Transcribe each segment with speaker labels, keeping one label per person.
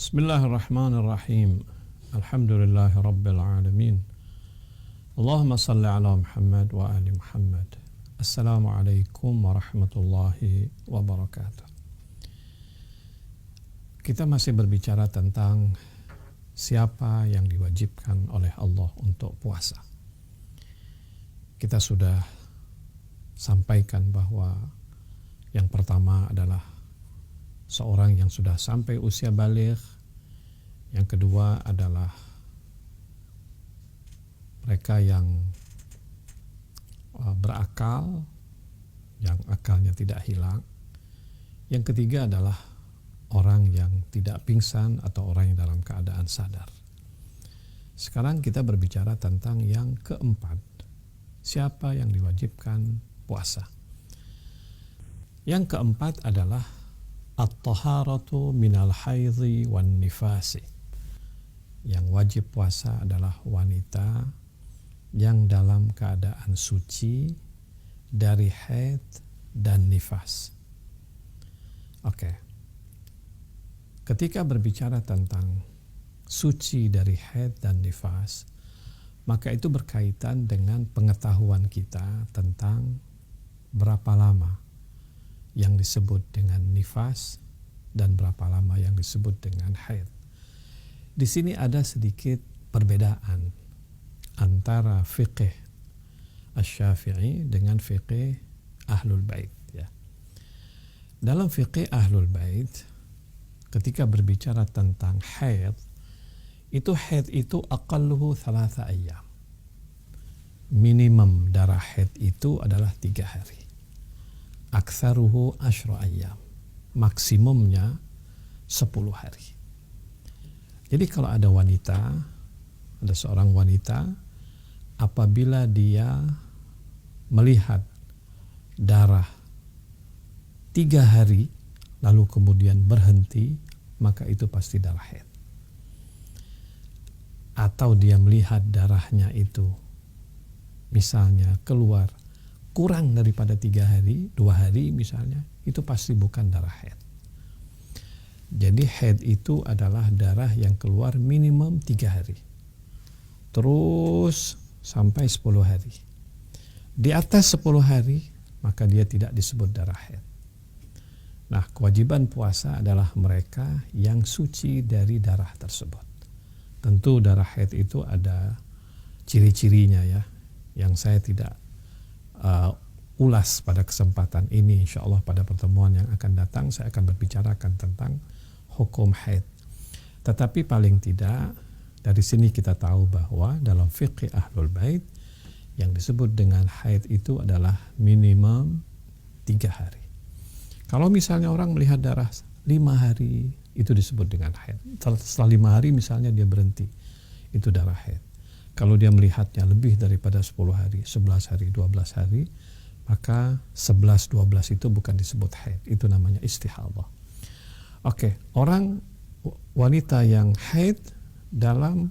Speaker 1: Bismillahirrahmanirrahim. Alhamdulillahi rabbil alamin. Allahumma salli ala Muhammad wa ali Muhammad. Assalamualaikum warahmatullahi wabarakatuh. Kita masih berbicara tentang siapa yang diwajibkan oleh Allah untuk puasa. Kita sudah sampaikan bahwa yang pertama adalah seorang yang sudah sampai usia baligh. Yang kedua adalah mereka yang berakal, yang akalnya tidak hilang. Yang ketiga adalah orang yang tidak pingsan atau orang yang dalam keadaan sadar. Sekarang kita berbicara tentang yang keempat. Siapa yang diwajibkan puasa? Yang keempat adalah at-taharatu minal haidhi wan nifasi. Yang wajib puasa adalah wanita yang dalam keadaan suci dari haid dan nifas. Oke. Ketika berbicara tentang suci dari haid dan nifas, maka itu berkaitan dengan pengetahuan kita tentang berapa lama yang disebut dengan nifas dan berapa lama yang disebut dengan haid. Di sini ada sedikit perbedaan antara fiqih Asy-Syafi'i dengan fiqih Ahlul Bait, ya. Dalam fiqih Ahlul Bait, ketika berbicara tentang haid itu aqalluhu 3 ayyam. Minimum darah haid itu adalah 3 hari. Aktsaruhu 10 ayyam. Maksimumnya 10 hari. Jadi kalau ada seorang wanita, apabila dia melihat darah 3 hari, lalu kemudian berhenti, maka itu pasti darah haid. Atau dia melihat darahnya itu, misalnya keluar kurang daripada 3 hari, 2 hari misalnya, itu pasti bukan darah haid. Jadi haid itu adalah darah yang keluar minimum 3 hari. Terus sampai 10 hari. Di atas 10 hari, maka dia tidak disebut darah haid. Nah, kewajiban puasa adalah mereka yang suci dari darah tersebut. Tentu darah haid itu ada ciri-cirinya, ya, yang saya tidak ulas pada kesempatan ini. Insya Allah pada pertemuan yang akan datang saya akan berbicarakan tentang hukum haid. Tetapi paling tidak dari sini kita tahu bahwa dalam fiqh Ahlul Bait yang disebut dengan haid itu adalah minimum 3 hari. Kalau misalnya orang melihat darah 5 hari, itu disebut dengan haid. Setelah 5 hari misalnya dia berhenti, itu darah haid. Kalau dia melihatnya lebih daripada 10 hari, 11 hari, 12 hari, maka 11-12 itu bukan disebut haid, itu namanya istihadhah. Oke, wanita yang haid dalam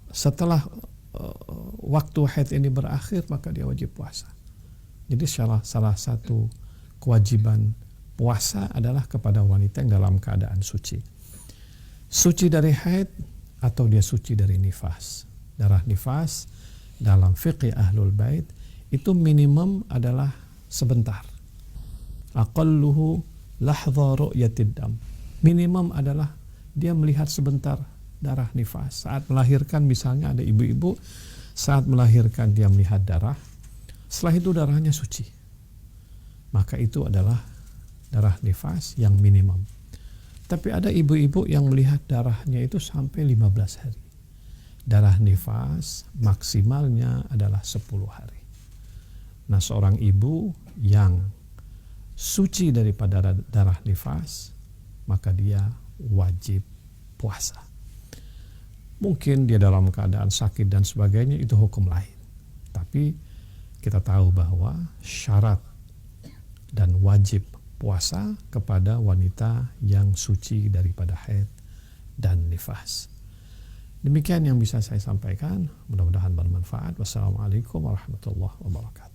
Speaker 1: setelah waktu haid ini berakhir, maka dia wajib puasa. Jadi salah satu kewajiban puasa adalah kepada wanita yang dalam keadaan suci. Suci dari haid atau dia suci dari nifas. Darah nifas dalam fiqh Ahlul Bait itu minimum adalah sebentar. Aqalluhu lahdha ru'yatid dam. Minimum adalah dia melihat sebentar darah nifas. Saat melahirkan misalnya ada ibu-ibu, saat melahirkan dia melihat darah, setelah itu darahnya suci. Maka itu adalah darah nifas yang minimum. Tapi ada ibu-ibu yang melihat darahnya itu sampai 15 hari. Darah nifas maksimalnya adalah 10 hari. Nah, seorang ibu yang suci daripada darah nifas, maka dia wajib puasa. Mungkin dia dalam keadaan sakit dan sebagainya, itu hukum lain. Tapi kita tahu bahwa syarat dan wajib puasa kepada wanita yang suci daripada haid dan nifas. Demikian yang bisa saya sampaikan, mudah-mudahan bermanfaat. Wassalamualaikum warahmatullahi wabarakatuh.